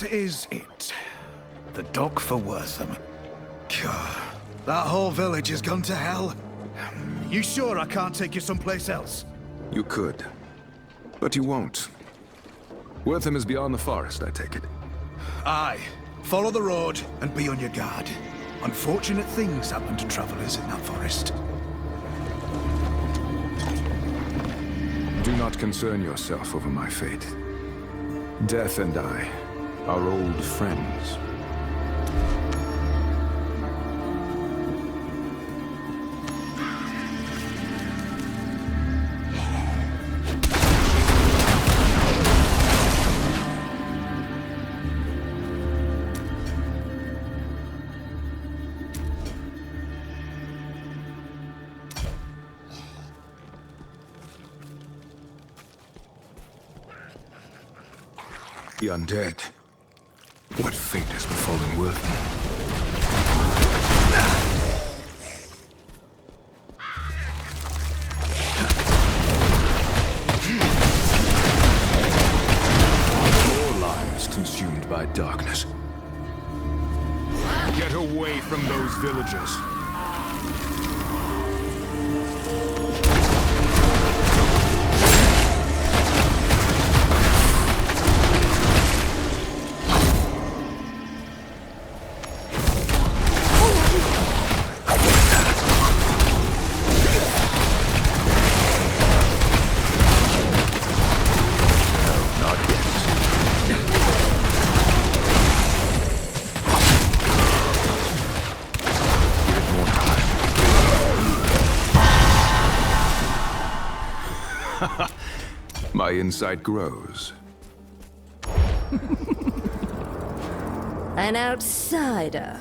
This is it. The dock for Wortham. God, that whole village has gone to hell. You sure I can't take you someplace else? You could, but you won't. Wortham is beyond the forest, I take it. Aye. Follow the road and be on your guard. Unfortunate things happen to travelers in that forest. Do not concern yourself over my fate. Death and I are old friends. The undead. What fate has befallen Wortham? More lives consumed by darkness. Get away from those villagers. My insight grows. An outsider,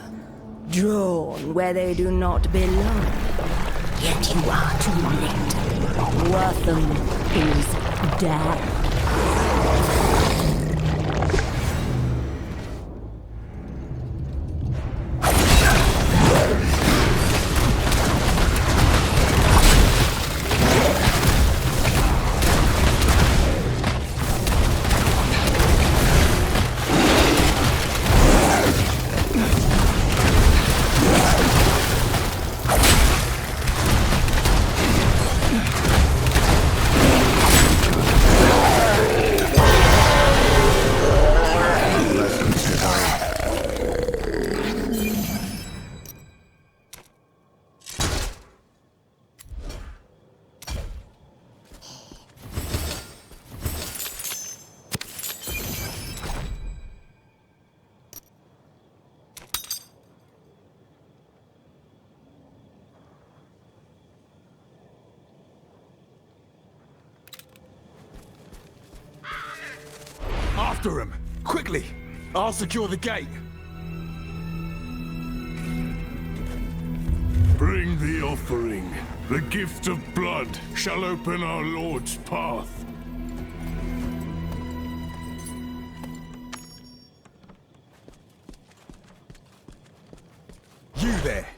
drawn where they do not belong. Yet you are too late. Wortham is dead. After him! Quickly! I'll secure the gate! Bring the offering. The gift of blood shall open our Lord's path. You there!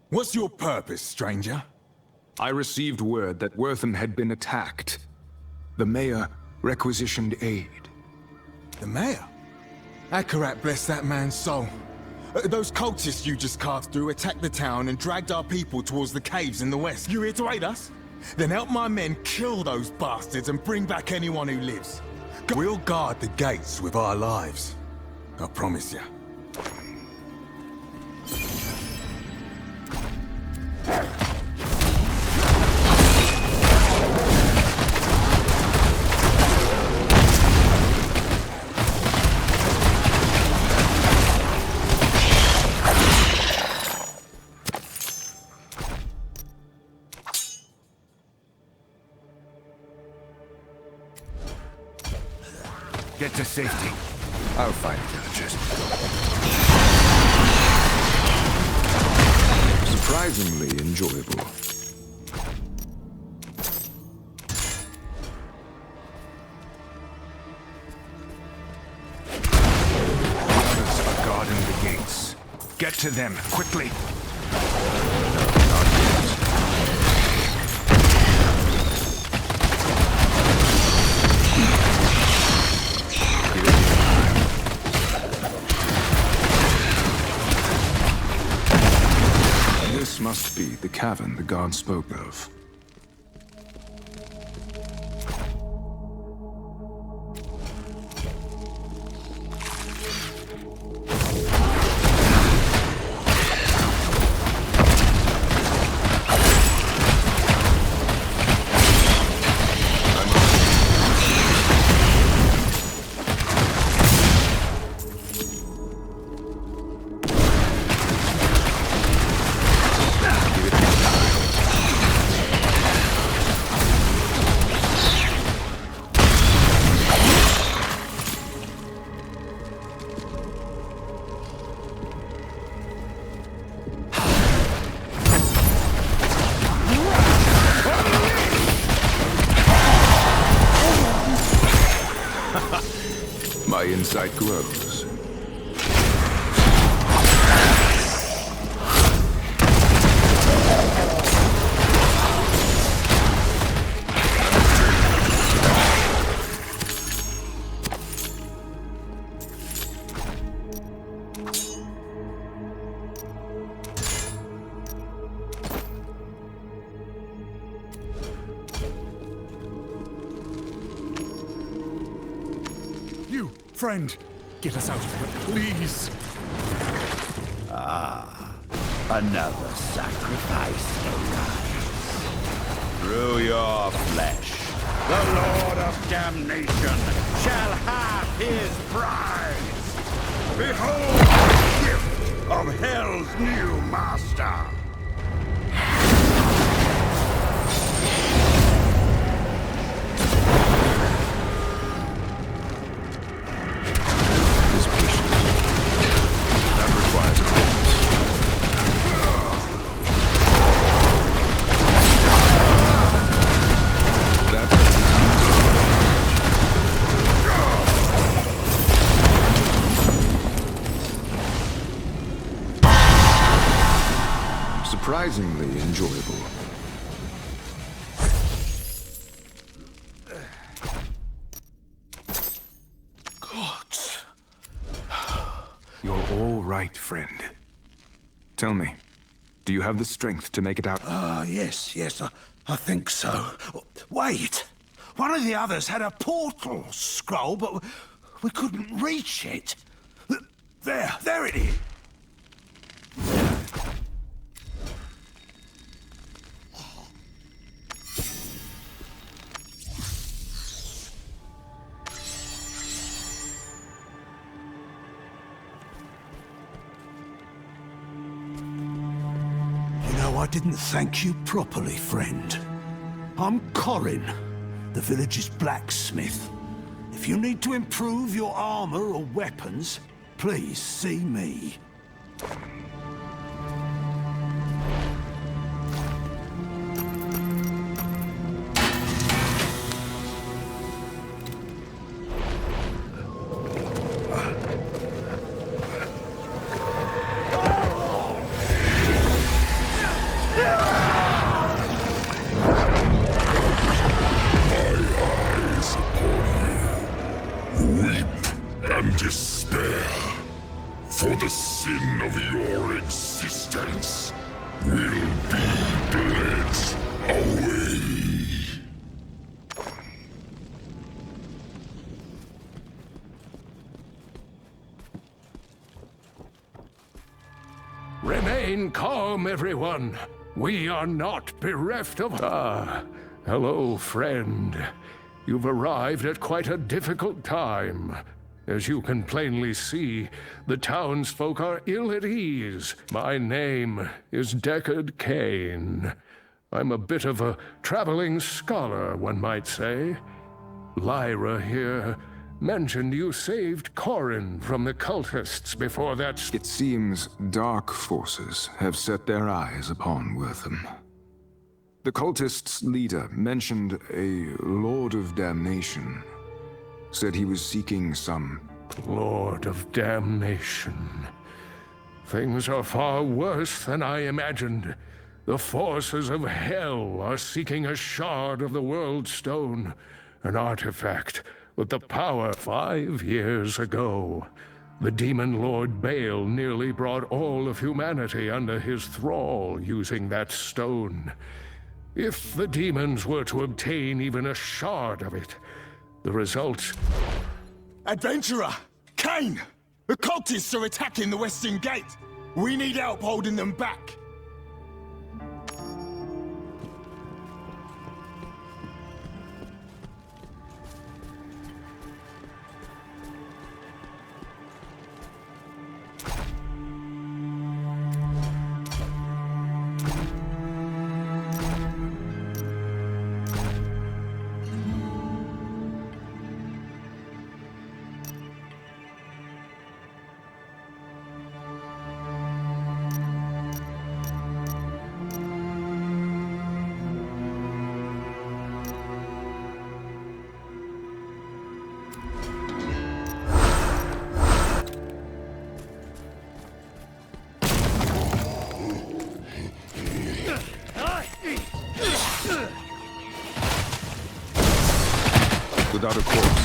What's your purpose, stranger? I received word that Wortham had been attacked. The mayor requisitioned aid. The mayor? Akarat bless that man's soul. Those cultists you just carved through attacked the town and dragged our people towards the caves in the west. You here to aid us? Then help my men kill those bastards and bring back anyone who lives. We'll guard the gates with our lives. I promise you. Get to safety. I'll find villagers. Surprisingly enjoyable. The others are guarding the gates. Get to them, quickly. This must be the cavern the god spoke of. My insight grows. You, friend, get us out of here, please. Another sacrifice arrives. Through your flesh, the Lord of Damnation shall have his prize. Behold the gift of Hell's new master. thoroughly enjoyable. Gods. You're all right, friend. Tell me, do you have the strength to make it out? Yes, I think so. Wait! One of the others had a portal scroll, but we couldn't reach it. There it is! I didn't thank you properly, friend. I'm Corin, the village's blacksmith. If you need to improve your armor or weapons, please see me. And despair, for the sin of your existence will be bled away. Remain calm, everyone. We are not bereft of... hello, friend. You've arrived at quite a difficult time. As you can plainly see, the townsfolk are ill at ease. My name is Deckard Cain. I'm a bit of a traveling scholar, one might say. Lyra here mentioned you saved Corin from the cultists before that... It seems dark forces have set their eyes upon Wortham. The cultists' leader mentioned a Lord of Damnation. Said he was seeking some... Lord of Damnation. Things are far worse than I imagined. The forces of hell are seeking a shard of the World Stone, an artifact with the power 5 years ago. The demon Lord Baal nearly brought all of humanity under his thrall using that stone. If the demons were to obtain even a shard of it, the result... Adventurer! Cain! The cultists are attacking the Western Gate! We need help holding them back! Without a corpse,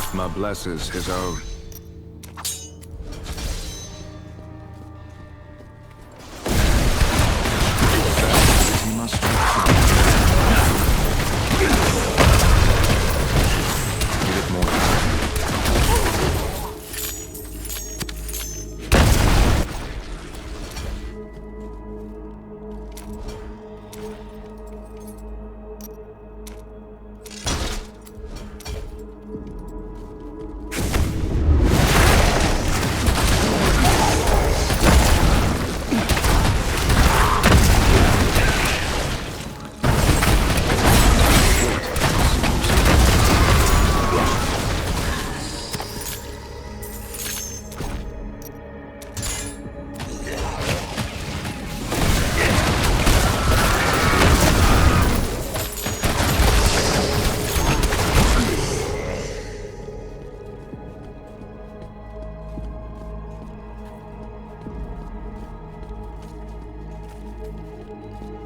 Rathma blesses his own. He must give it more time.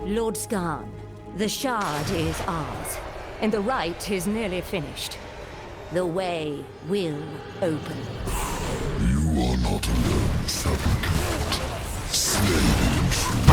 Lord Skarn, the shard is ours, and the rite is nearly finished. The way will open. You are not alone, supplicant. Slay the intruder.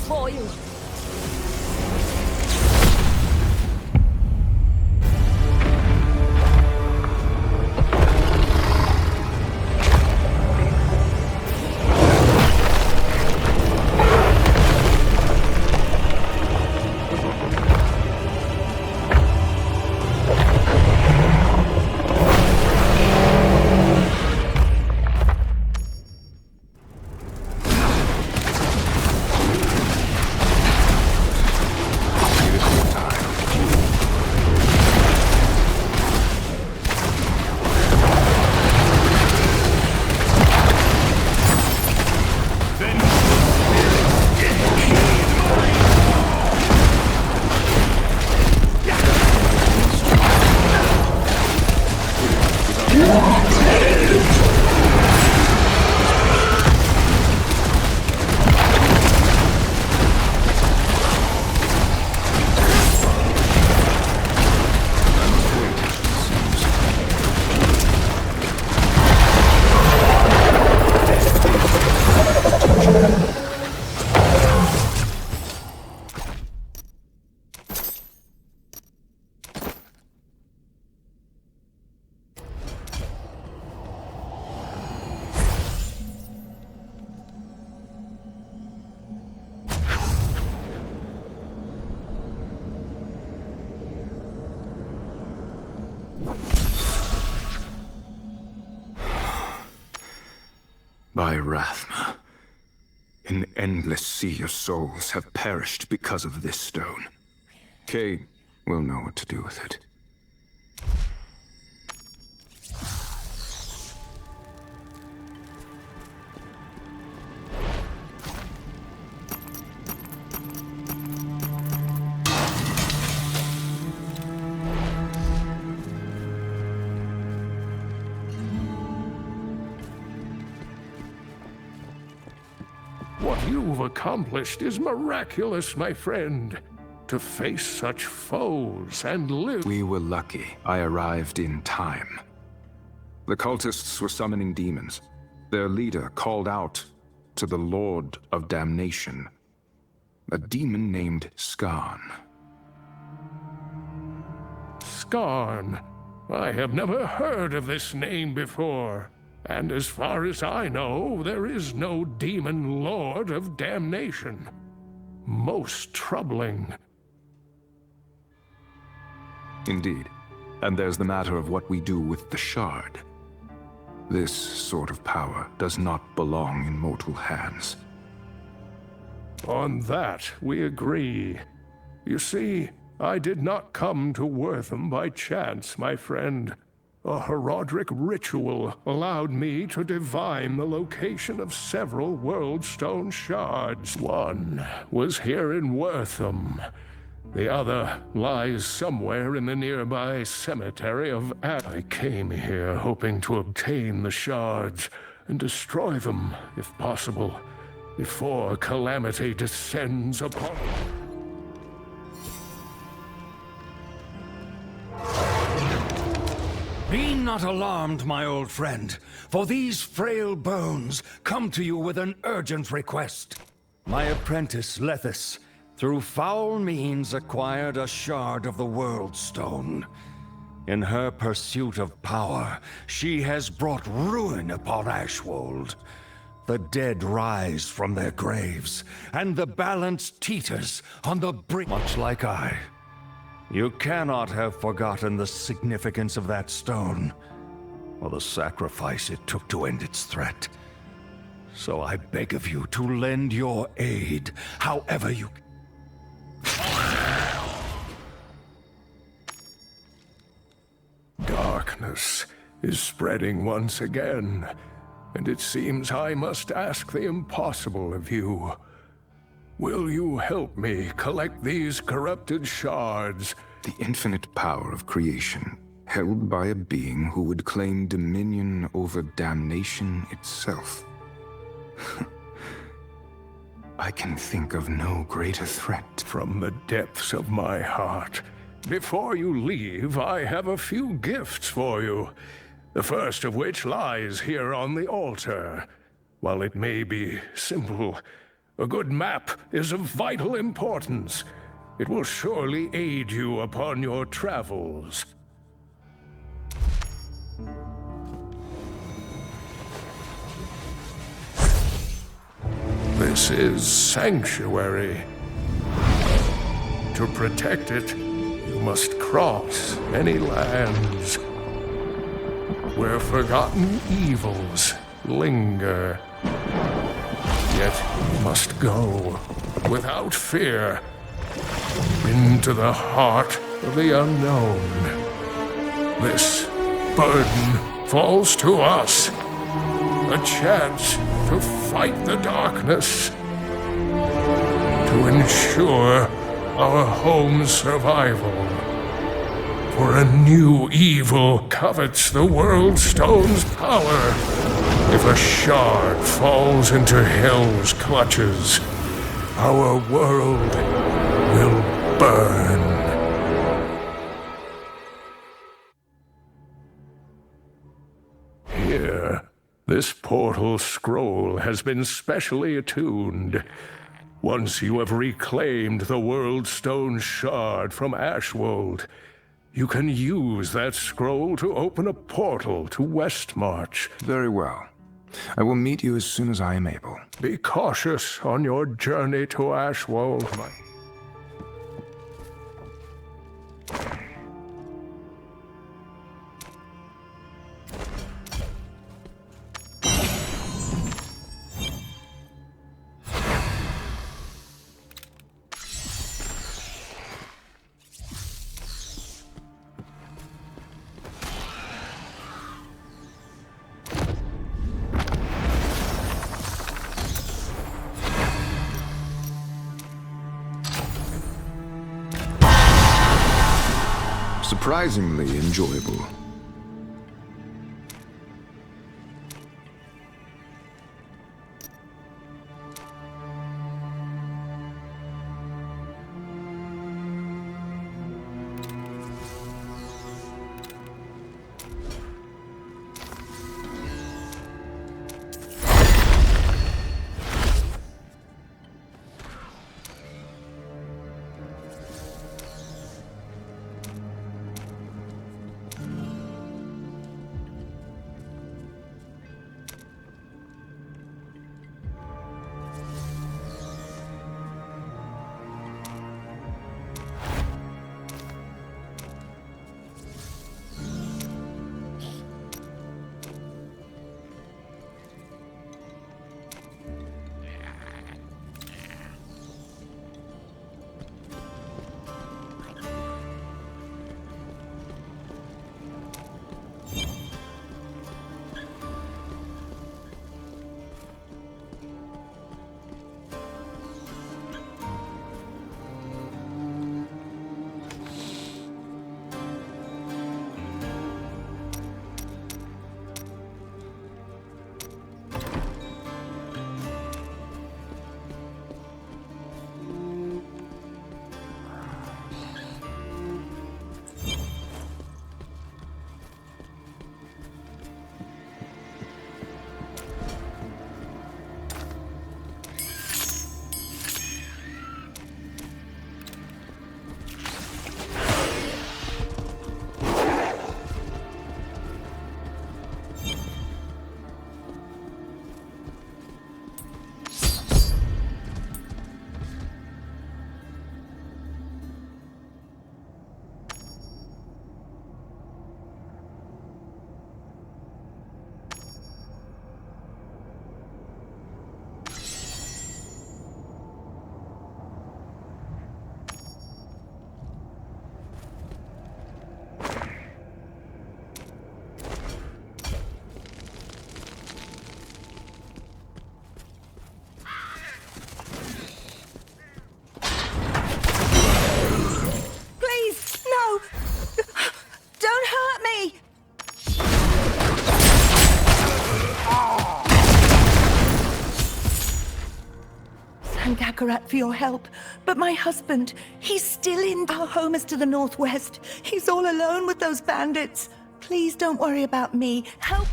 For you. By Rathma, an endless sea of souls have perished because of this stone. Kay will know what to do with it. What you've accomplished is miraculous, my friend. To face such foes and live... We were lucky I arrived in time. The cultists were summoning demons. Their leader called out to the Lord of Damnation, a demon named Skarn. Skarn. I have never heard of this name before. And as far as I know, there is no demon lord of damnation. Most troubling. Indeed. And there's the matter of what we do with the shard. This sort of power does not belong in mortal hands. On that, we agree. You see, I did not come to Wortham by chance, my friend. a heraldic ritual allowed me to divine the location of several world stone shards. One was here in Wortham. The other lies somewhere in the nearby cemetery of I came here hoping to obtain the shards and destroy them, if possible, before calamity descends upon them. Be not alarmed, my old friend, for these frail bones come to you with an urgent request. My apprentice, Lethis, through foul means acquired a shard of the World Stone. In her pursuit of power, she has brought ruin upon Ashwold. The dead rise from their graves, and the balance teeters on the brink, much like I. You cannot have forgotten the significance of that stone, or the sacrifice it took to end its threat. So I beg of you to lend your aid, however you can. Darkness is spreading once again, and it seems I must ask the impossible of you. Will you help me collect these corrupted shards? The infinite power of creation, held by a being who would claim dominion over damnation itself. I can think of no greater threat. From the depths of my heart, before you leave, I have a few gifts for you. The first of which lies here on the altar. While it may be simple, a good map is of vital importance. It will surely aid you upon your travels. This is Sanctuary. To protect it, you must cross many lands where forgotten evils linger. Yet you must go without fear into the heart of the unknown. This burden falls to us. A chance to fight the darkness. To ensure our home's survival. For a new evil covets the World Stone's power. If a shard falls into Hell's clutches, our world will burn. Here, this portal scroll has been specially attuned. Once you have reclaimed the World Stone shard from Ashwold, you can use that scroll to open a portal to Westmarch. Very well. I will meet you as soon as I am able. Be cautious on your journey to Ashwold. Surprisingly enjoyable. thank Akarat for your help, but my husband, he's still in. Our home is to the northwest. He's all alone with those bandits. Please don't worry about me. Help.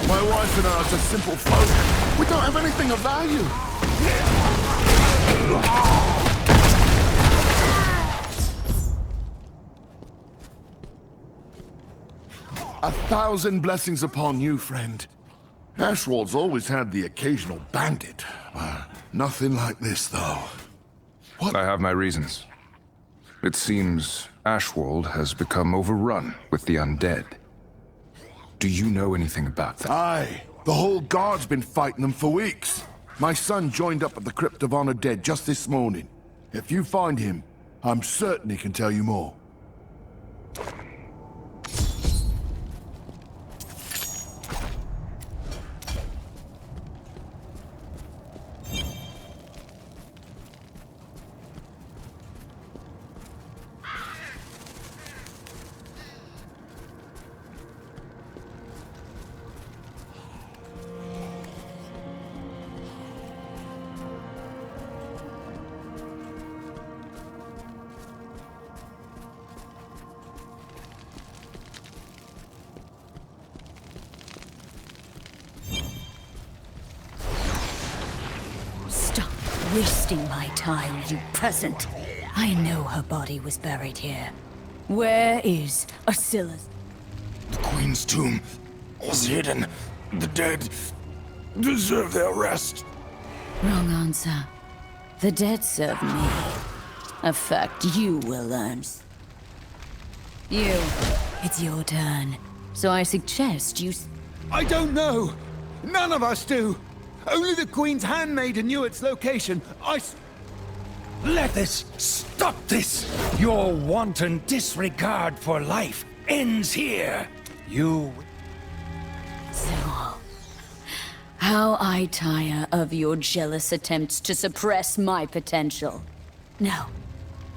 My wife and I are just simple folk. We don't have anything of value. 1,000 blessings upon you, friend. Ashwald's always had the occasional bandit. Nothing like this, though. What? I have my reasons. It seems Ashwald has become overrun with the undead. Do you know anything about that? Aye. The whole guard's been fighting them for weeks. My son joined up at the Crypt of Honor Dead just this morning. If you find him, I'm certain he can tell you more. Wasting my time, you peasant. I know her body was buried here. Where is Asilla's? The Queen's tomb was hidden. The dead deserve their rest. Wrong answer. The dead serve me. A fact you will learn. You, it's your turn. So I suggest you... I don't know! None of us do! Only the Queen's handmaiden knew its location. Let this stop this! Your wanton disregard for life ends here. You... So... how I tire of your jealous attempts to suppress my potential. No.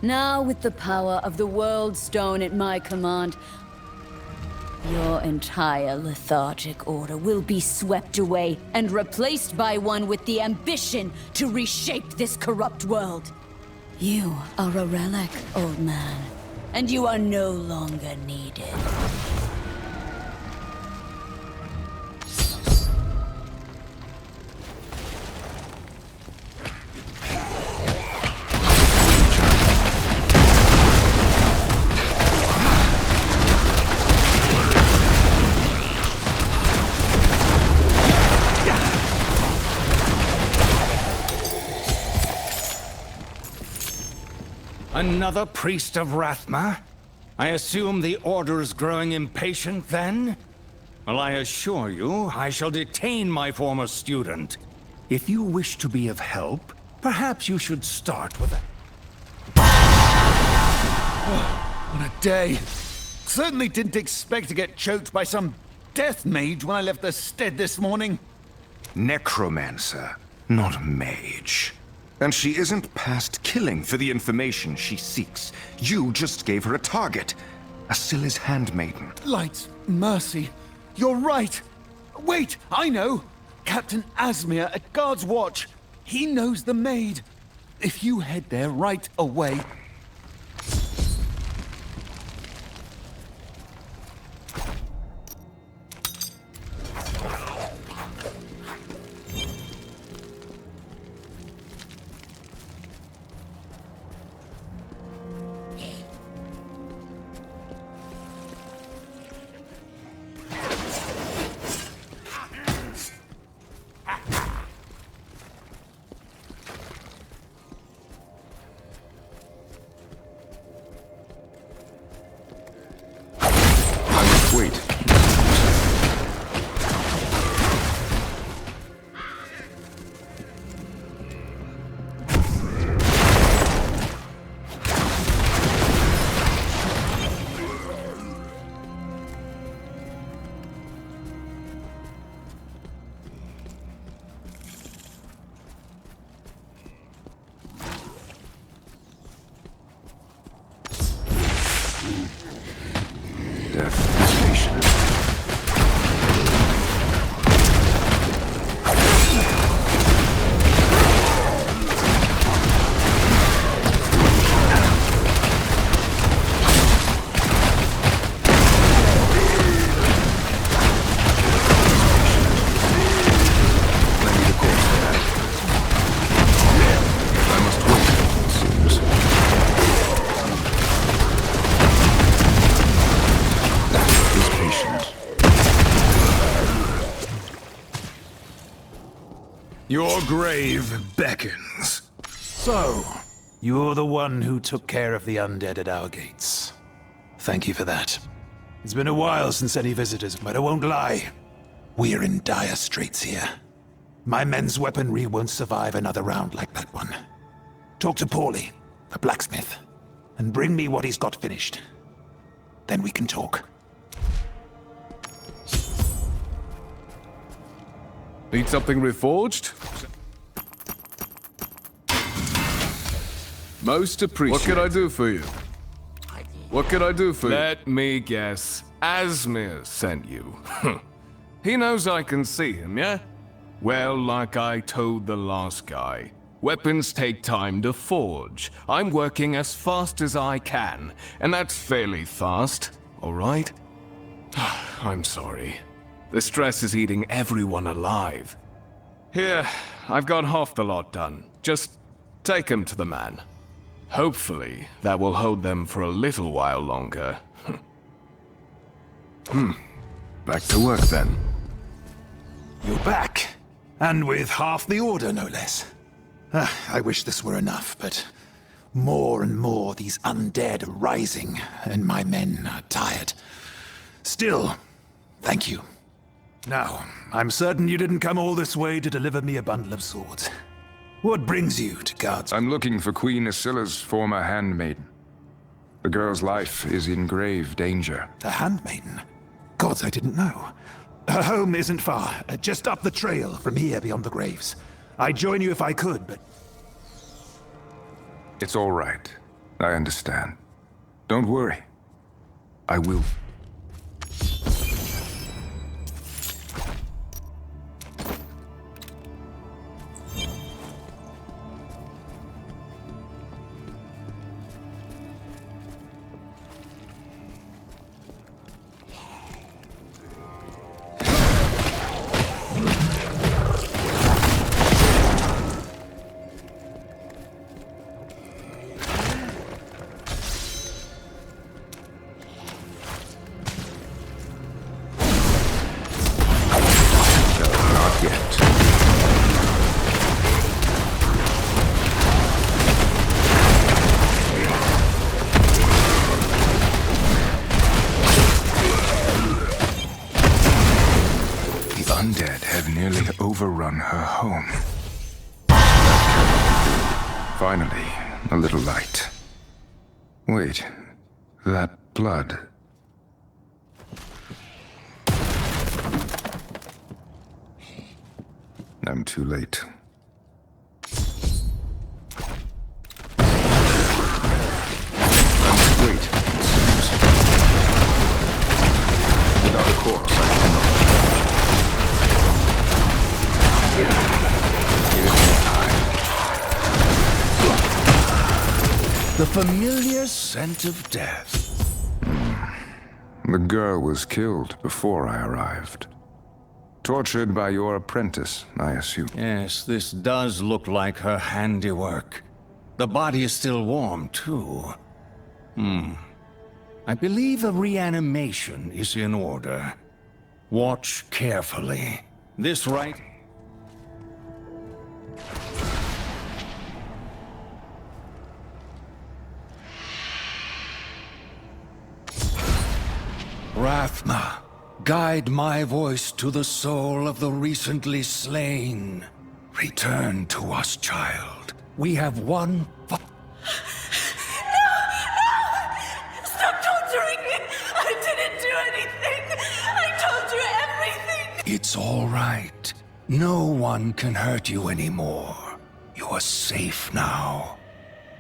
Now with the power of the World Stone at my command, your entire lethargic order will be swept away and replaced by one with the ambition to reshape this corrupt world. You are a relic, old man, and you are no longer needed. Another priest of Rathma? I assume the Order is growing impatient then? Well, I assure you, I shall detain my former student. If you wish to be of help, perhaps you should start with a... What a day. Certainly didn't expect to get choked by some death mage when I left the stead this morning. Necromancer, not mage. And she isn't past killing for the information she seeks. You just gave her a target. Asilla's handmaiden. Light, mercy. You're right. Wait, I know. Captain Asmir at Guard's Watch. He knows the maid. If you head there right away... Your grave beckons. So, you're the one who took care of the undead at our gates. Thank you for that. It's been a while since any visitors, but I won't lie. We're in dire straits here. My men's weaponry won't survive another round like that one. Talk to Paulie, the blacksmith, and bring me what he's got finished. Then we can talk. Need something reforged? Most appreciated. What can I do for you? What can I do for you? Let me guess. Asmir sent you. He knows I can see him, yeah? Well, like I told the last guy, weapons take time to forge. I'm working as fast as I can, and that's fairly fast, all right? I'm sorry. The stress is eating everyone alive. Here, I've got half the lot done. Just take him to the man. Hopefully, that will hold them for a little while longer. Back to work then. You're back. And with half the order, no less. I wish this were enough, but more and more these undead are rising, and my men are tired. Still, thank you. Now, I'm certain you didn't come all this way to deliver me a bundle of swords. What brings you to Guards? I'm looking for Queen Isilla's former handmaiden. The girl's life is in grave danger. The handmaiden? Gods, I didn't know. Her home isn't far, just up the trail from here beyond the graves. I'd join you if I could, but... It's all right. I understand. Don't worry. I will. Overrun her home. Finally, a little light. Wait, that blood. I'm too late. Wait, without a corpse, I cannot. The familiar scent of death. The girl was killed before I arrived. Tortured by your apprentice, I assume. Yes, this does look like her handiwork. The body is still warm, too. I believe a reanimation is in order. Watch carefully. This right... Rathma, guide my voice to the soul of the recently slain. Return to us, child. We have one... No! Stop torturing me! I didn't do anything! I told you everything! It's all right. No one can hurt you anymore. You are safe now.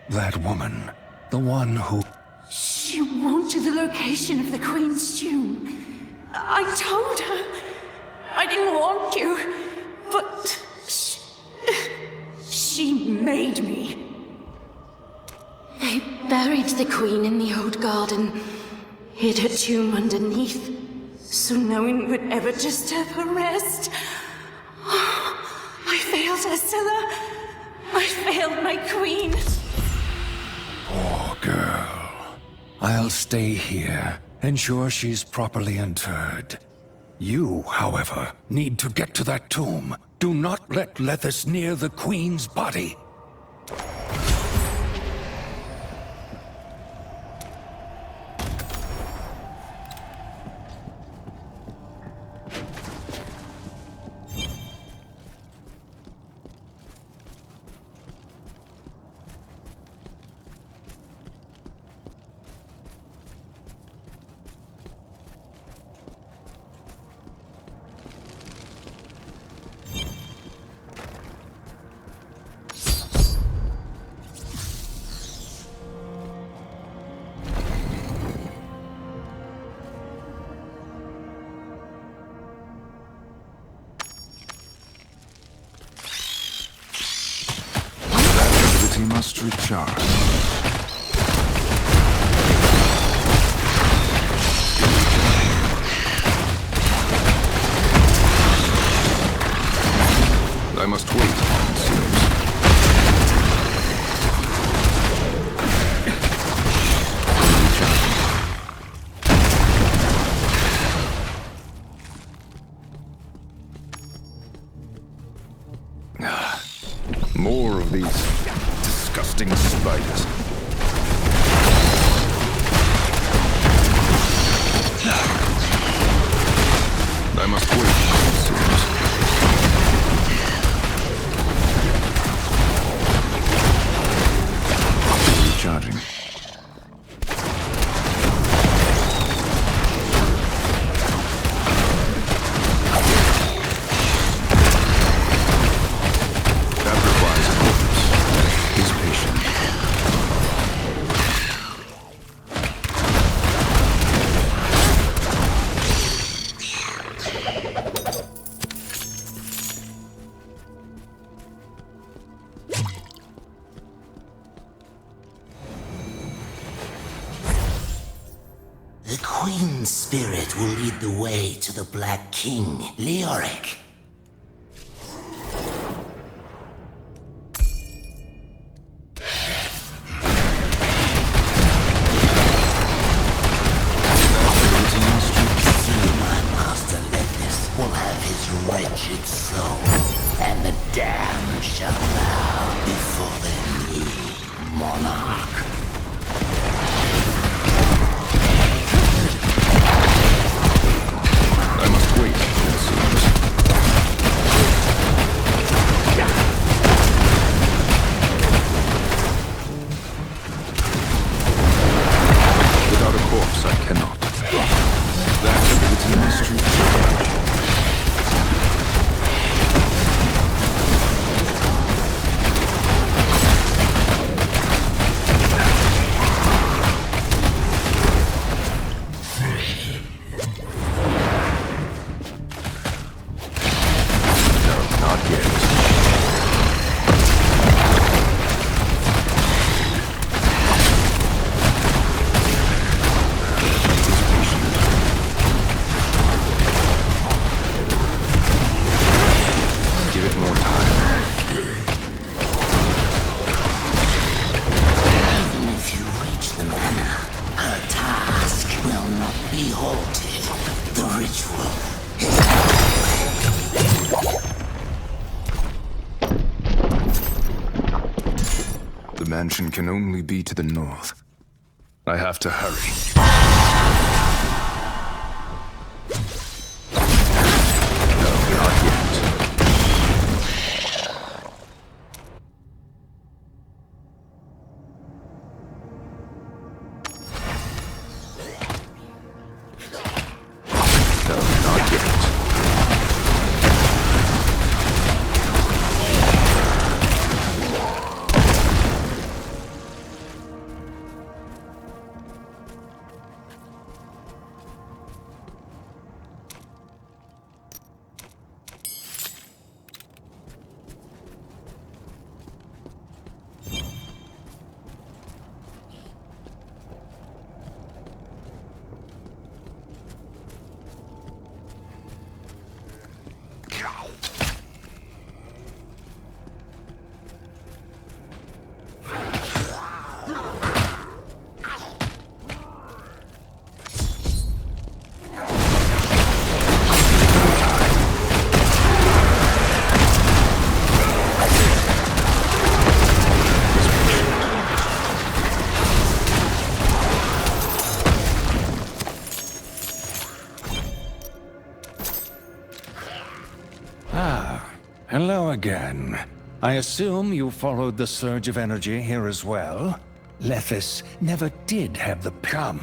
That woman, the one who... She wanted the location of the Queen's tomb. I told her I didn't want you, but she made me. They buried the Queen in the old garden, hid her tomb underneath, so no one would ever disturb her rest. I failed Estella. I failed my Queen. Poor girl. I'll stay here, ensure she's properly interred. You, however, need to get to that tomb. Do not let Lethis near the Queen's body. He must recharge. I must wait, it seems. More of these disgusting spiders. I must wait, it seems. Recharging. That requires a corpse. He's patient. The Queen's spirit will lead the way to the Black King, Leoric. Soon my master Lethis will have his wretched soul, and the damned shall bow before their new monarch. I must wait, it seems. Without a corpse, I cannot. That ability must recharge. No, not yet. Give it more time. Even if you reach the manor, her task will not be halted. The ritual is The mansion can only be to the north. I have to hurry. No, not yet. No, not yet. Hello again. I assume you followed the surge of energy here as well? Lethis never did have the come.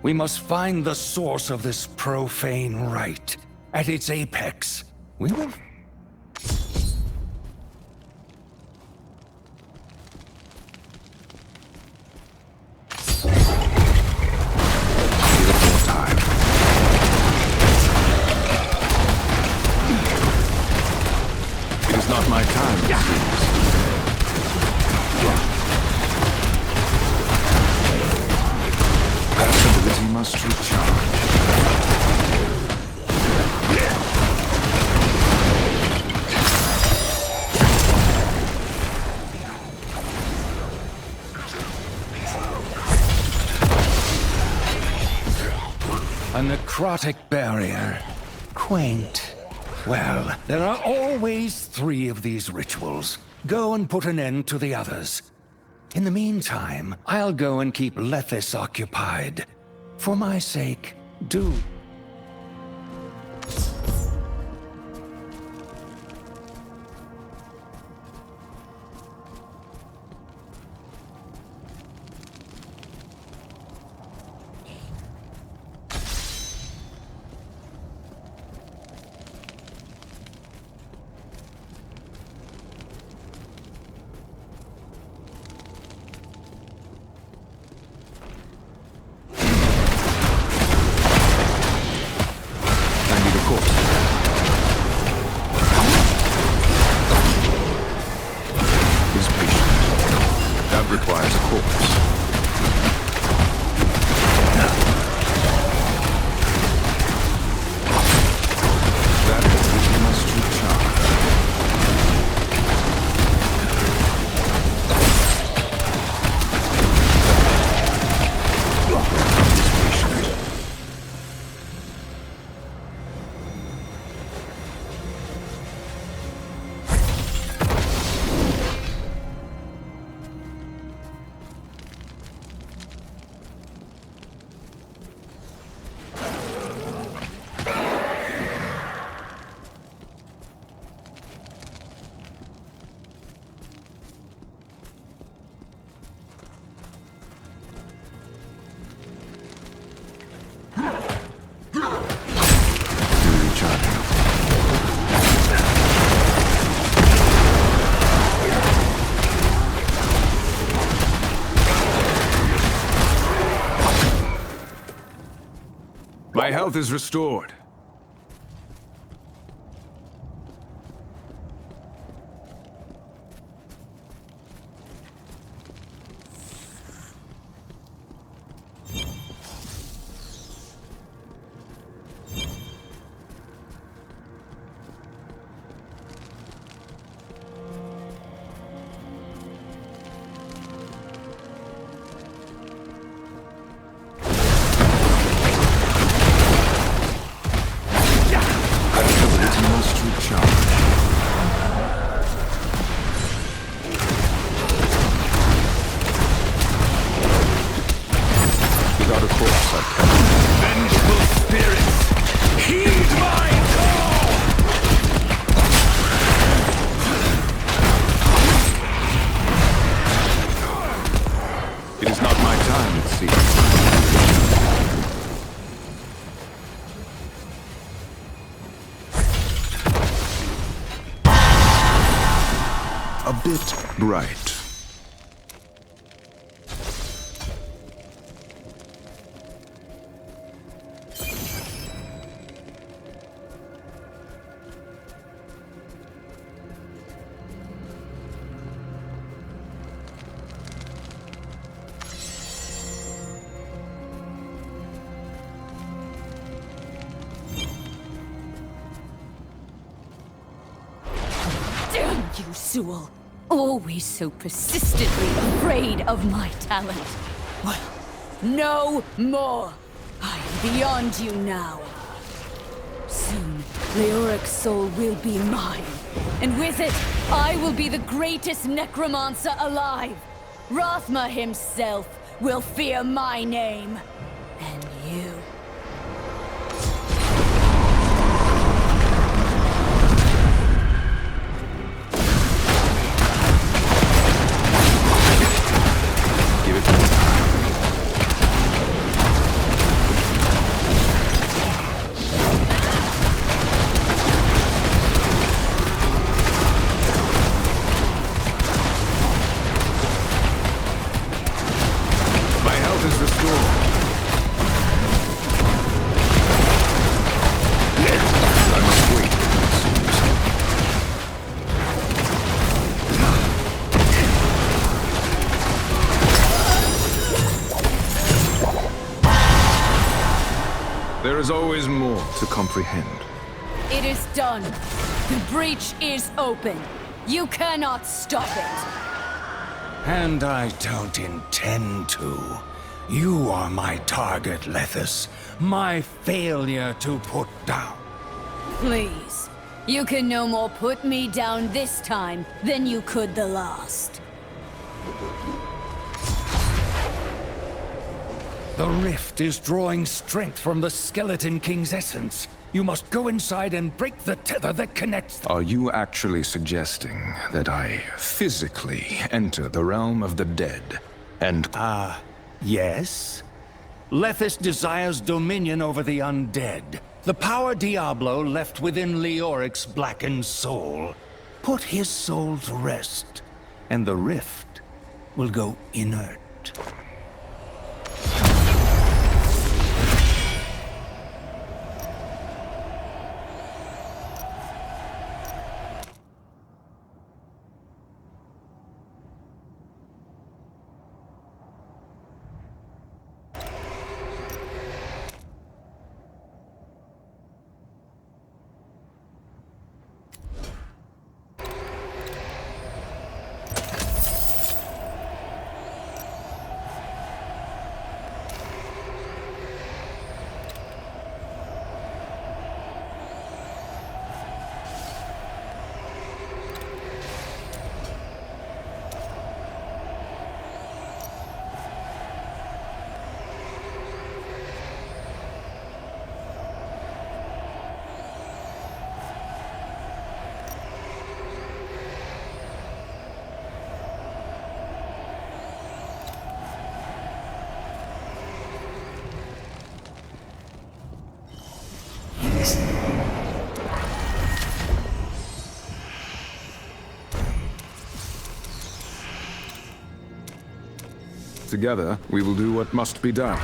We must find the source of this profane rite. At its apex, we will... It is not my time, it seems. That ability must recharge. A necrotic barrier. Quaint. Well, there are always 3 of these rituals. Go and put an end to the others. In the meantime, I'll go and keep Lethis occupied. For my sake, do. Requires a corpse. That ability must recharge. My health is restored. A bit bright. Damn you, Sewell! Always so persistently afraid of my talent. Well, no more! I am beyond you now. Soon, Leoric's soul will be mine. And with it, I will be the greatest necromancer alive. Rathma himself will fear my name. And you. There is always more to comprehend. It is done. The breach is open. You cannot stop it. And I don't intend to. You are my target, Lethus. My failure to put down. Please. You can no more put me down this time than you could the last. The rift is drawing strength from the Skeleton King's essence. You must go inside and break the tether that connects them. Are you actually suggesting that I physically enter the realm of the dead and... Yes? Lethus desires dominion over the undead. The power Diablo left within Leoric's blackened soul. Put his soul to rest, and the rift will go inert. Together, we will do what must be done.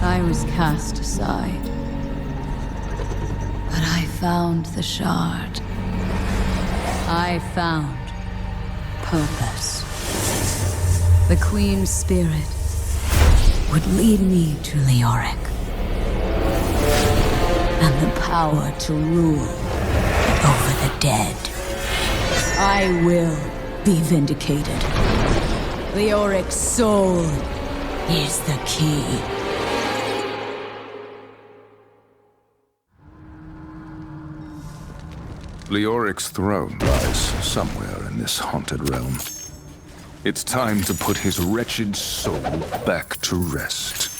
I was cast aside. But I found the shard. I found purpose. The Queen's spirit would lead me to Leoric. And the power to rule over the dead. I will be vindicated. Leoric's soul is the key. Leoric's throne lies somewhere in this haunted realm. It's time to put his wretched soul back to rest.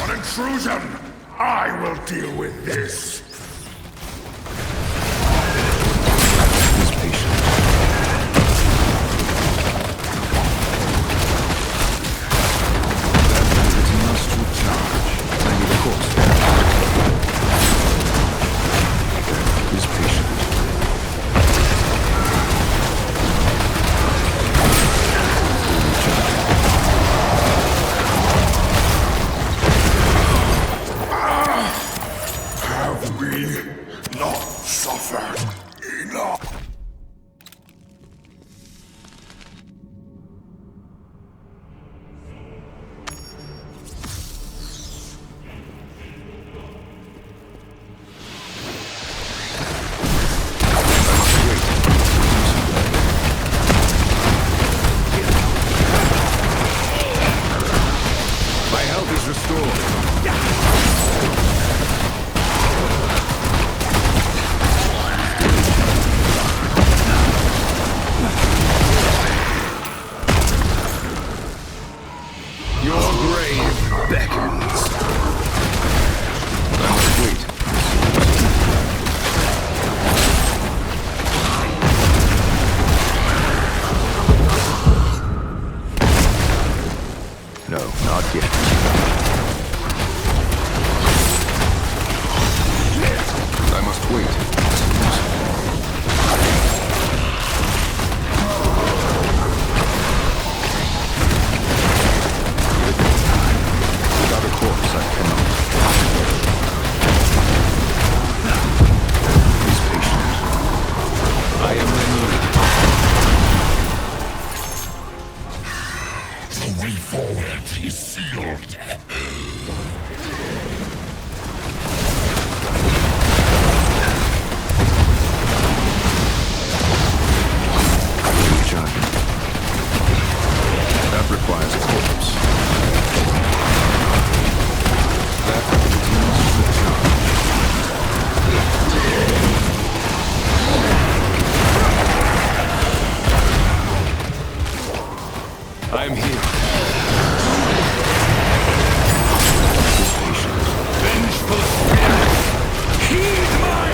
An intrusion! I will deal with this! He's patient. That means it must recharge. I need a course. He's patient. Have not yet. I must wait. Without a corpse, I cannot. He's patient. I am renewed. The way forward is sealed. Recharging. That requires a corpse. That continues the charge. I am here. This patient. Vengeful spirit! Heed my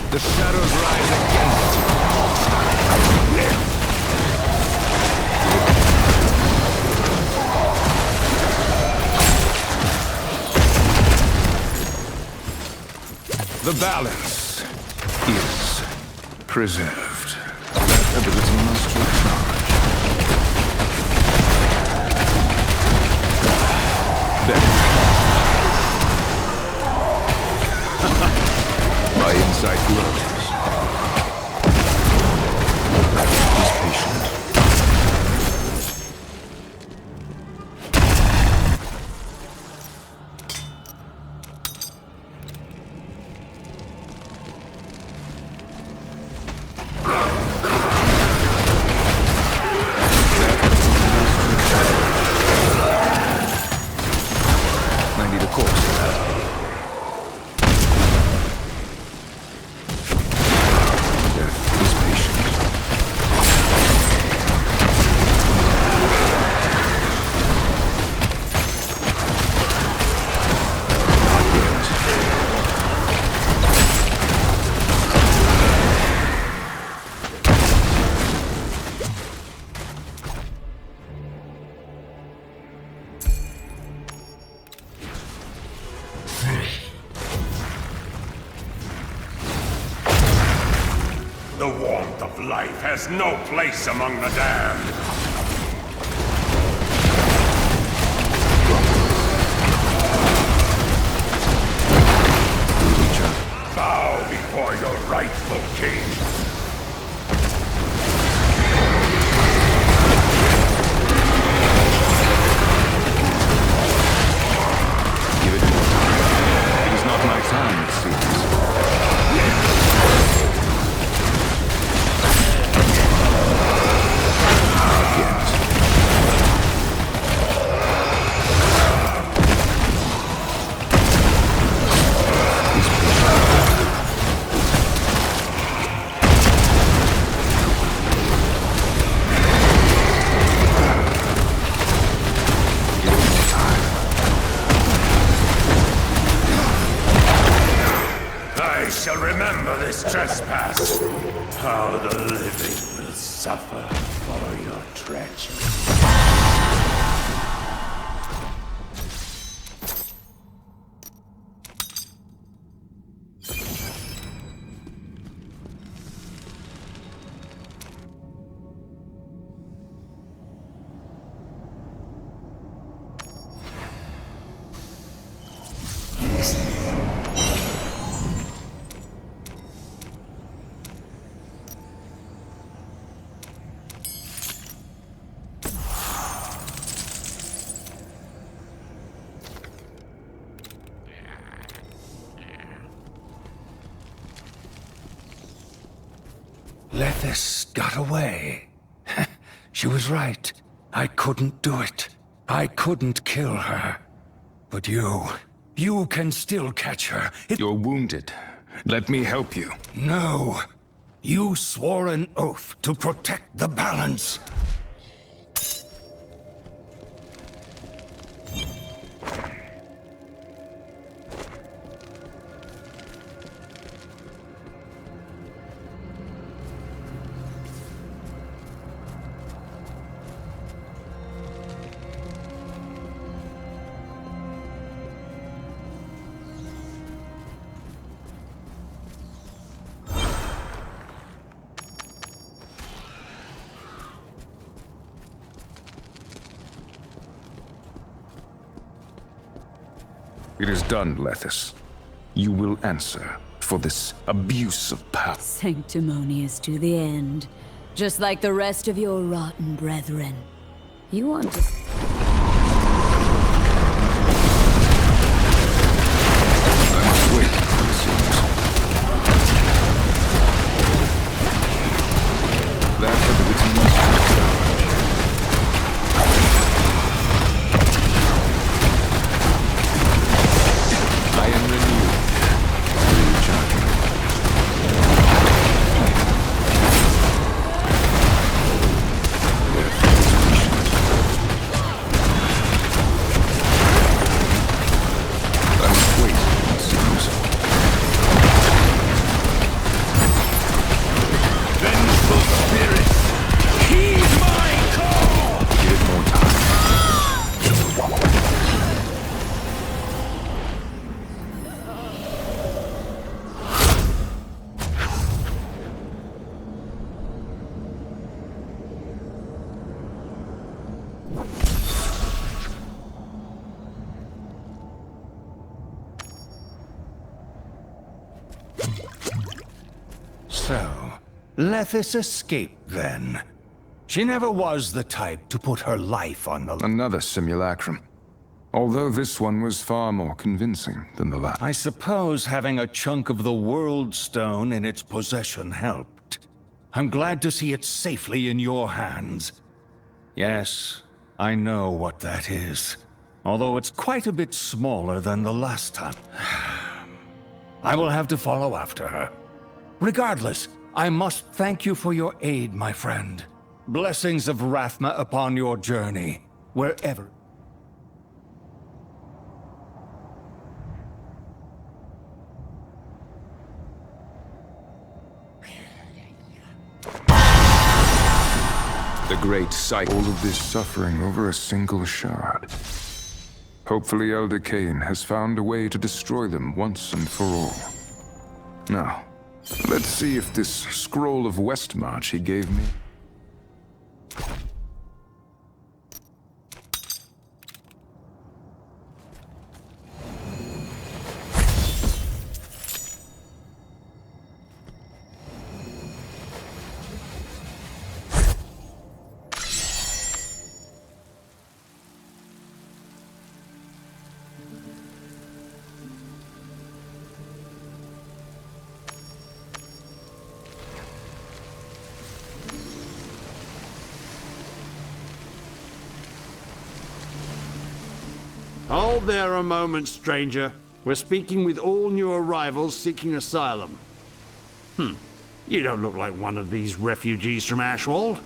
The shadows rise against you. The balance is preserved. That ability must recharge. There. My insight grows. He's patient. I need a course. The warmth of life has no place among the damned. Bow before your rightful king. Give it more time. It is not my time, it seems. I shall remember this trespass. How the living will suffer for your treachery. Lethis got away. She was right. I couldn't do it. I couldn't kill her. But you can still catch her. You're wounded. Let me help you. No. You swore an oath to protect the balance. It is done, Lethis. You will answer for this abuse of power. Sanctimonious to the end. Just like the rest of your rotten brethren. You want to... I must wait, it seems. That ability must be charged. I am renewed. Recharging. I must wait, it seems. Vengeful spirits, heed my call! Give it more time. So, Lethis escaped then. She never was the type to put her life on the... Another simulacrum. Although this one was far more convincing than the last. I suppose having a chunk of the World Stone in its possession helped. I'm glad to see it safely in your hands. Yes, I know what that is. Although it's quite a bit smaller than the last time. I will have to follow after her. Regardless, I must thank you for your aid, my friend. Blessings of Rathma upon your journey, wherever... The great sight. All of this suffering over a single shard. Hopefully Elder Cain has found a way to destroy them once and for all. Now, let's see if this scroll of Westmarch he gave me... Hold there a moment, stranger. We're speaking with all new arrivals seeking asylum. You don't look like one of these refugees from Ashwald.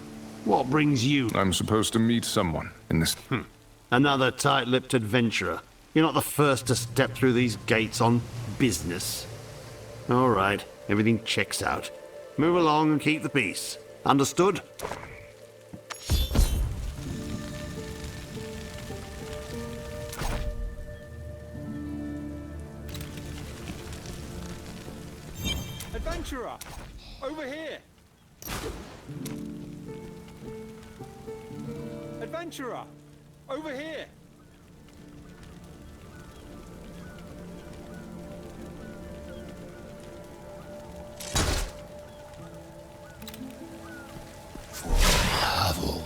What brings you? I'm supposed to meet someone in this... Another tight-lipped adventurer. You're not the first to step through these gates on business. All right, everything checks out. Move along and keep the peace. Understood? Adventurer! Over here! Adventurer! Over here! Havel.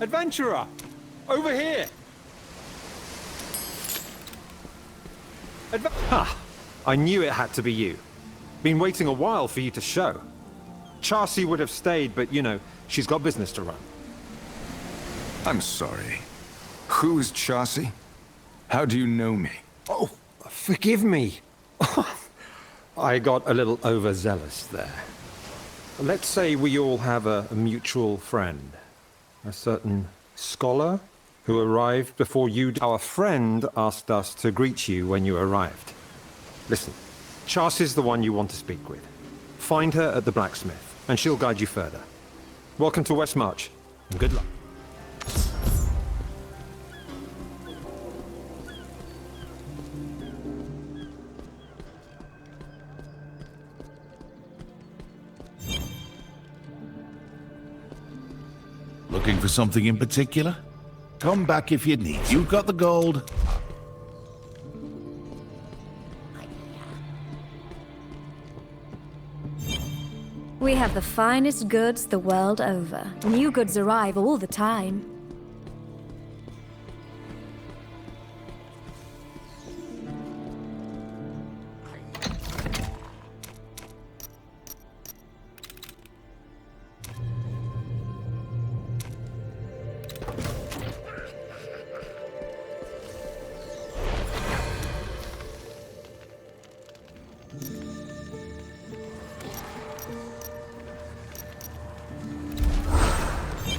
Adventurer! Over here! Ha! I knew it had to be you. Been waiting a while for you to show. Chassi would have stayed, but you know, she's got business to run. I'm sorry. Who is Chassi? How do you know me? Oh, forgive me. I got a little overzealous there. Let's say we all have a mutual friend. A certain scholar who arrived before you. Our friend asked us to greet you when you arrived. Listen, Chassi's the one you want to speak with. Find her at the blacksmith, and she'll guide you further. Welcome to West March, and good luck. Looking for something in particular? Come back if you need. You've got the gold. We have the finest goods the world over. New goods arrive all the time.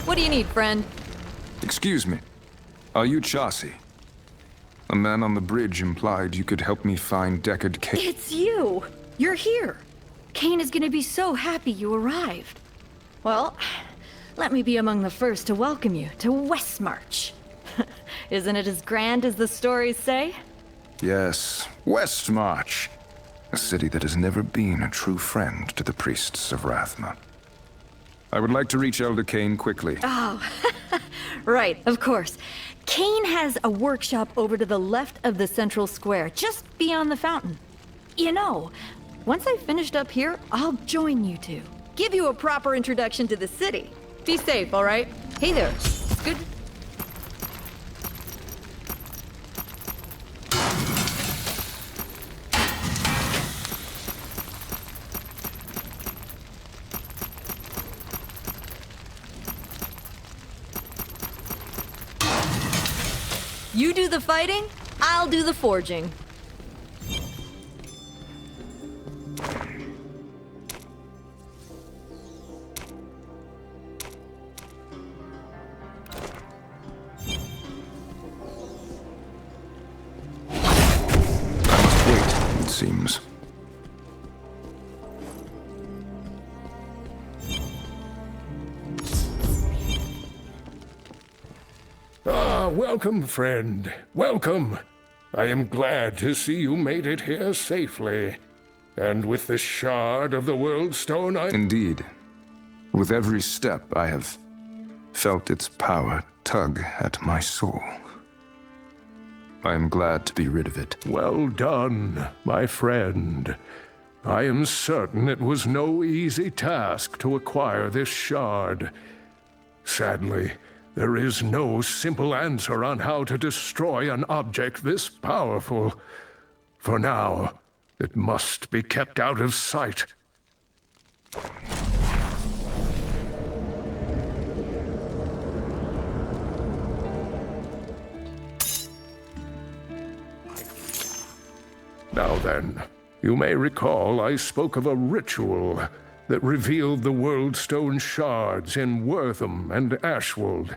What do you need, friend? Excuse me. Are you Chassi? A man on the bridge implied you could help me find Deckard Cain. It's you! You're here! Cain is gonna be so happy you arrived. Well, let me be among the first to welcome you to Westmarch. Isn't it as grand as the stories say? Yes, Westmarch. A city that has never been a true friend to the priests of Rathma. I would like to reach Elder Cain quickly. Oh, right, of course. Cain has a workshop over to the left of the central square, just beyond the fountain. You know, once I've finished up here, I'll join you two. Give you a proper introduction to the city. Be safe, all right? Hey there. It's good. You do the fighting, I'll do the forging. Wait, it seems. Ah, welcome, friend. Welcome. I am glad to see you made it here safely. And with the shard of the World Stone, Indeed. With every step, I have felt its power tug at my soul. I am glad to be rid of it. Well done, my friend. I am certain it was no easy task to acquire this shard. Sadly, there is no simple answer on how to destroy an object this powerful. For now, it must be kept out of sight. Now then, you may recall I spoke of a ritual that revealed the World Stone shards in Wortham and Ashwold.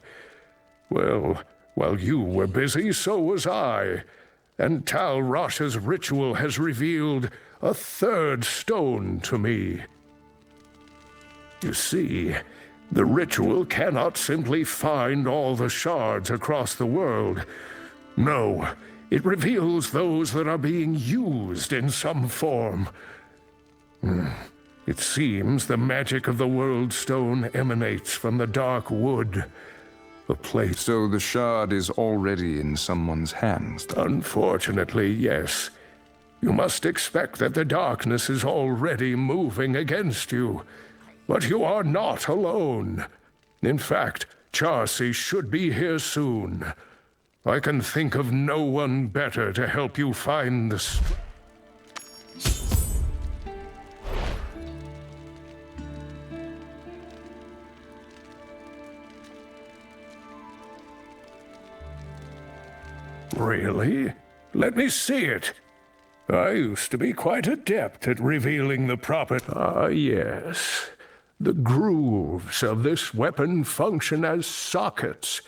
Well, while you were busy, so was I. And Tal Rasha's ritual has revealed a third stone to me. You see, the ritual cannot simply find all the shards across the world. No, it reveals those that are being used in some form. It seems the magic of the World Stone emanates from the Dark Wood, a place. So the shard is already in someone's hands? Unfortunately, yes. You must expect that the darkness is already moving against you. But you are not alone. In fact, Chassi should be here soon. I can think of no one better to help you find the strength. Really? Let me see it. I used to be quite adept at revealing the proper... Ah, yes. The grooves of this weapon function as sockets.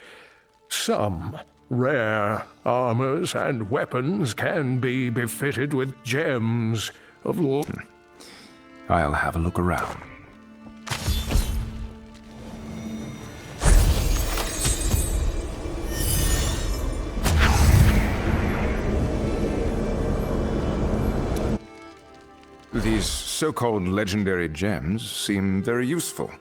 Some rare armors and weapons can be befitted with gems of... I'll have a look around. These so-called legendary gems seem very useful.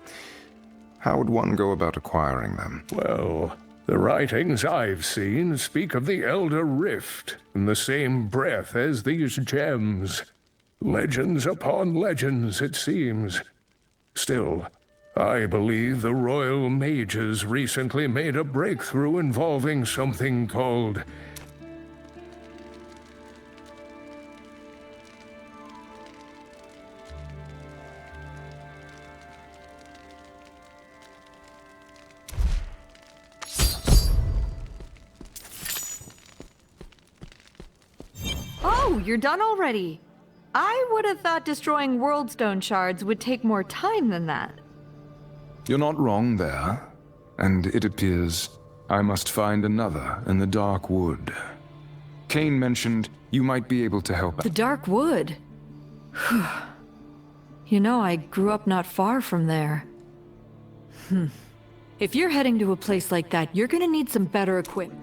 How would one go about acquiring them? Well, the writings I've seen speak of the Elder Rift in the same breath as these gems. Legends upon legends, it seems. Still, I believe the Royal Mages recently made a breakthrough involving something called... Oh, you're done already. I would have thought destroying Worldstone shards would take more time than that. You're not wrong there. And it appears I must find another in the Dark Wood. Cain mentioned you might be able to help. The Dark Wood? You know, I grew up not far from there. If you're heading to a place like that, you're gonna need some better equipment.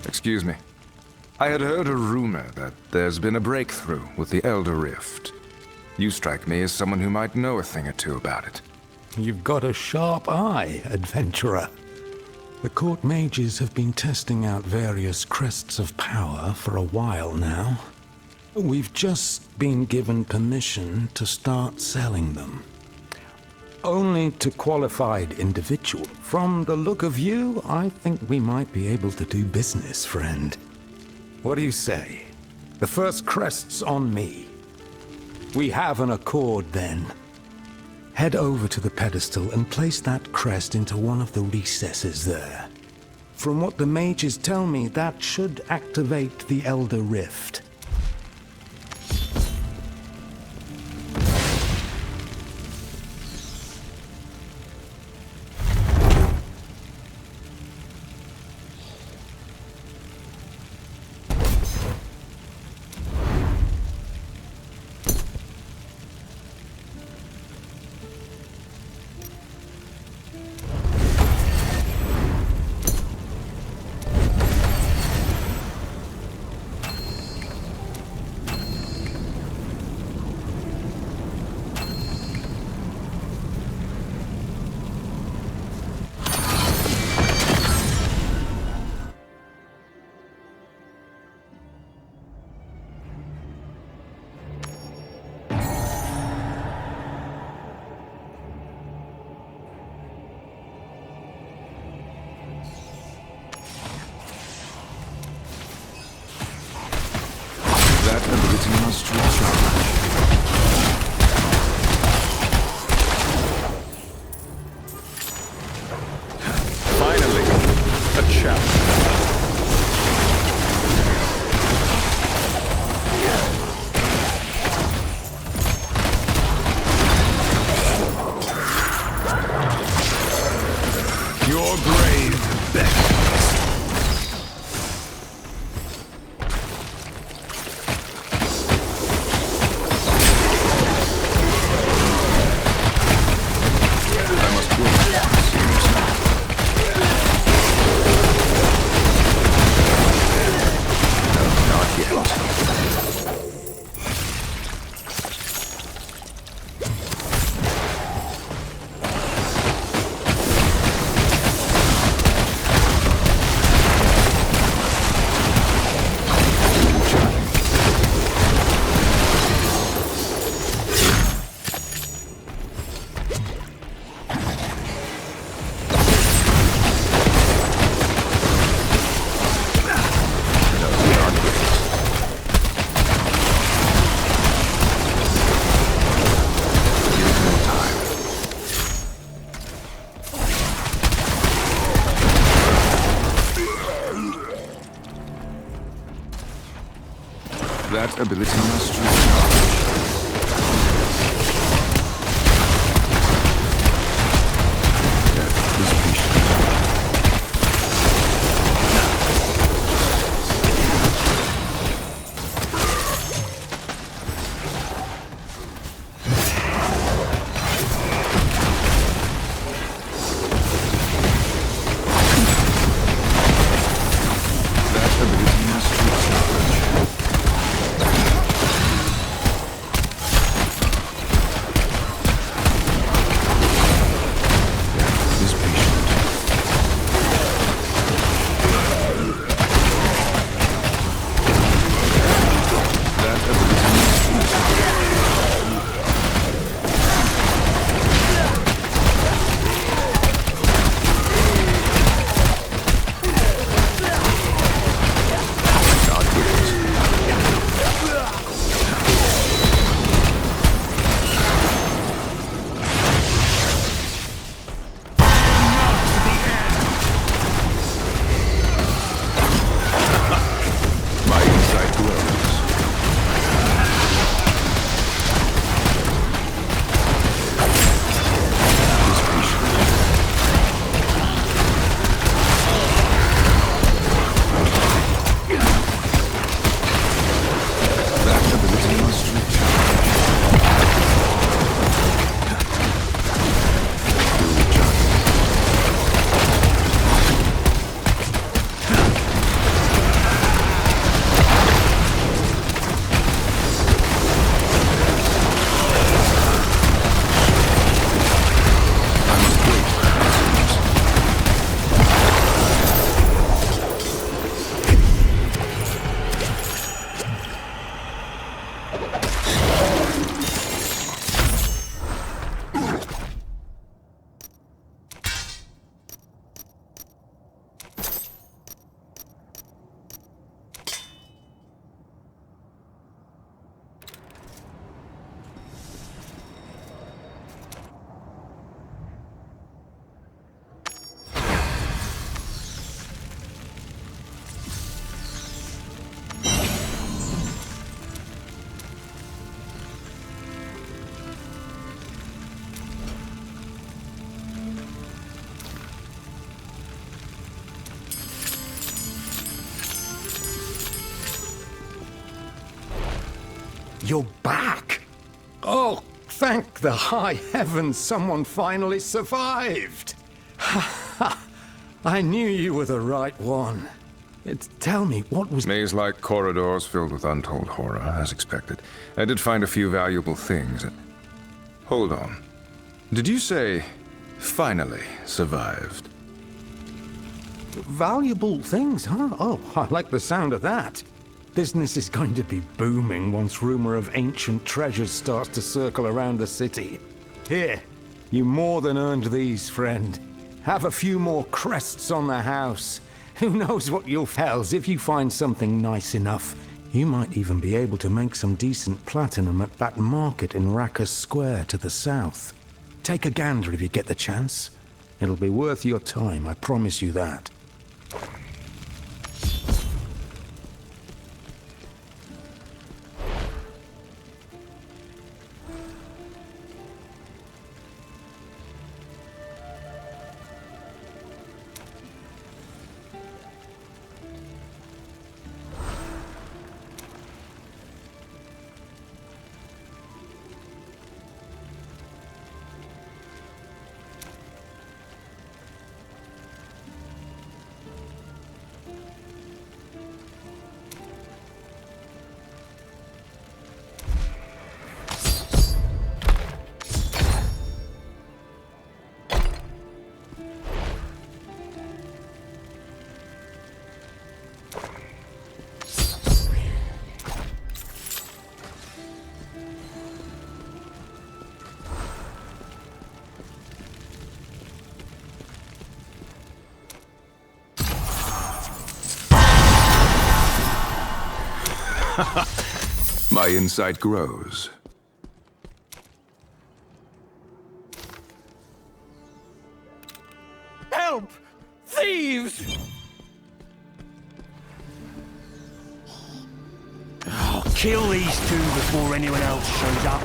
Excuse me. I had heard a rumor that there's been a breakthrough with the Elder Rift. You strike me as someone who might know a thing or two about it. You've got a sharp eye, adventurer. The court mages have been testing out various crests of power for a while now. We've just been given permission to start selling them. Only to qualified individuals. From the look of you, I think we might be able to do business, friend. What do you say? The first crest's on me. We have an accord then. Head over to the pedestal and place that crest into one of the recesses there. From what the mages tell me, that should activate the Elder Rift. That ability must recharge. Finally, a chapter. Your grave beckons. That ability must recharge. Death is patient. That ability must recharge. You're back! Oh, thank the high heavens someone finally survived! I knew you were the right one. Tell me, what was... Maze-like corridors filled with untold horror, as expected. I did find a few valuable things. Hold on. Did you say, finally survived? Valuable things, huh? Oh, I like the sound of that. Business is going to be booming once rumor of ancient treasures starts to circle around the city. Here, you more than earned these, friend. Have a few more crests on the house. Who knows what you'll fells if you find something nice enough. You might even be able to make some decent platinum at that market in Rackus Square to the south. Take a gander if you get the chance. It'll be worth your time, I promise you that. My insight grows. Help! Thieves! Oh, Kill these two before anyone else shows up.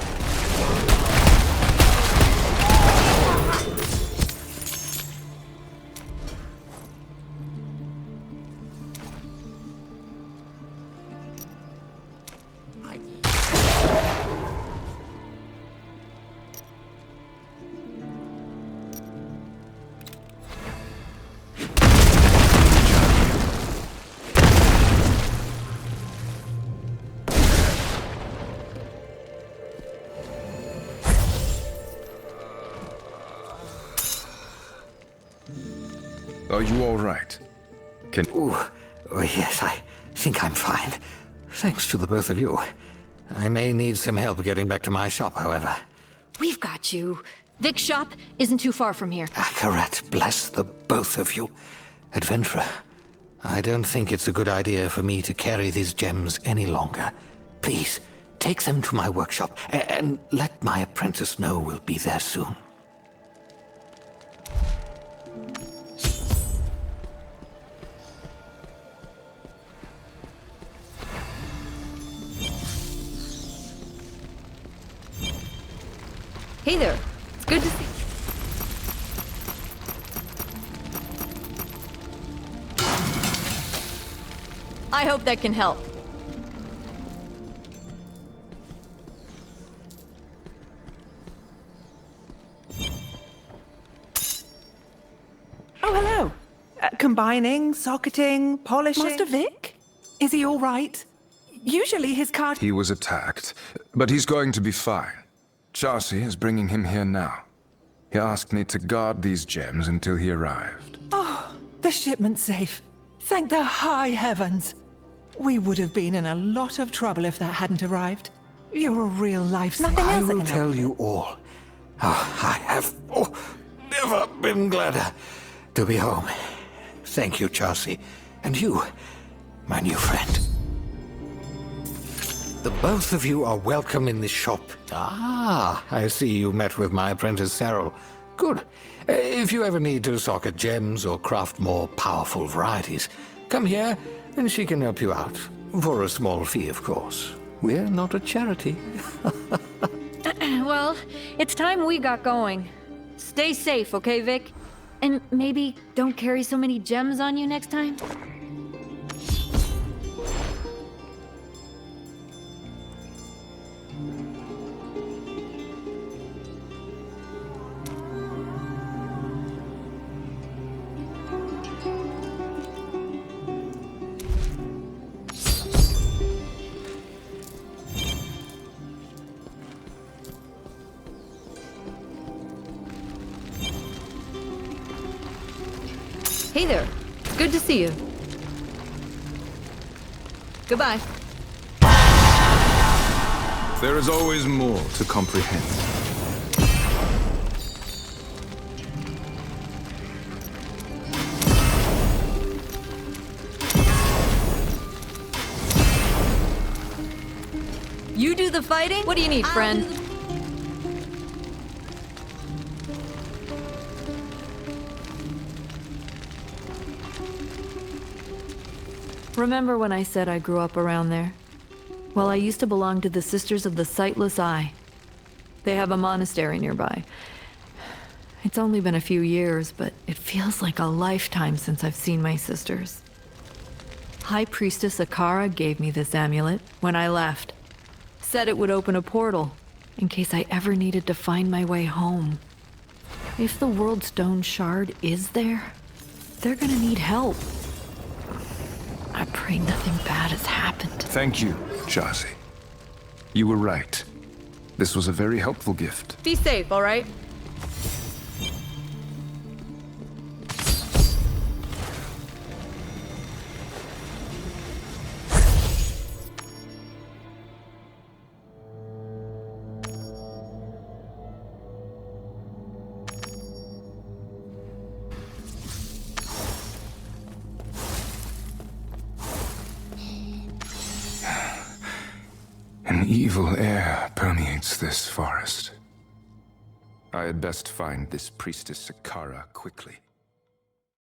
Are you all right? Can... Ooh, oh, yes, I think I'm fine. Thanks to the both of you. I may need some help getting back to my shop, however. We've got you. Vic's shop isn't too far from here. Akarat bless the both of you. Adventurer, I don't think it's a good idea for me to carry these gems any longer. Please, take them to my workshop, and let my apprentice know we'll be there soon. Hey there. It's good to see you. I hope that can help. Oh, hello. Combining, socketing, polishing. Master Vic? Is he all right? Usually his card... He was attacked, but he's going to be fine. Chassi is bringing him here now. He asked me to guard these gems until he arrived. Oh, the shipment's safe. Thank the high heavens. We would have been in a lot of trouble if that hadn't arrived. You're a real lifesaver. I will tell you all. Oh, I have never been gladder to be home. Thank you, Chassi. And you, my new friend. The both of you are welcome in this shop. Ah, I see you met with my apprentice Cyril. Good. If you ever need to socket gems or craft more powerful varieties, come here and she can help you out. For a small fee, of course. We're not a charity. Well, it's time we got going. Stay safe, okay, Vic? And maybe don't carry so many gems on you next time? Hey there. It's good to see you. Goodbye. There is always more to comprehend. You do the fighting? What do you need, friend? Remember when I said I grew up around there? Well, I used to belong to the Sisters of the Sightless Eye. They have a monastery nearby. It's only been a few years, but it feels like a lifetime since I've seen my sisters. High Priestess Akara gave me this amulet when I left. Said it would open a portal, in case I ever needed to find my way home. If the World Stone Shard is there, they're gonna need help. I pray nothing bad has happened. Thank you, Chassi. You were right. This was a very helpful gift. Be safe, all right? An evil air permeates this forest. I had best find this priestess Sakara quickly.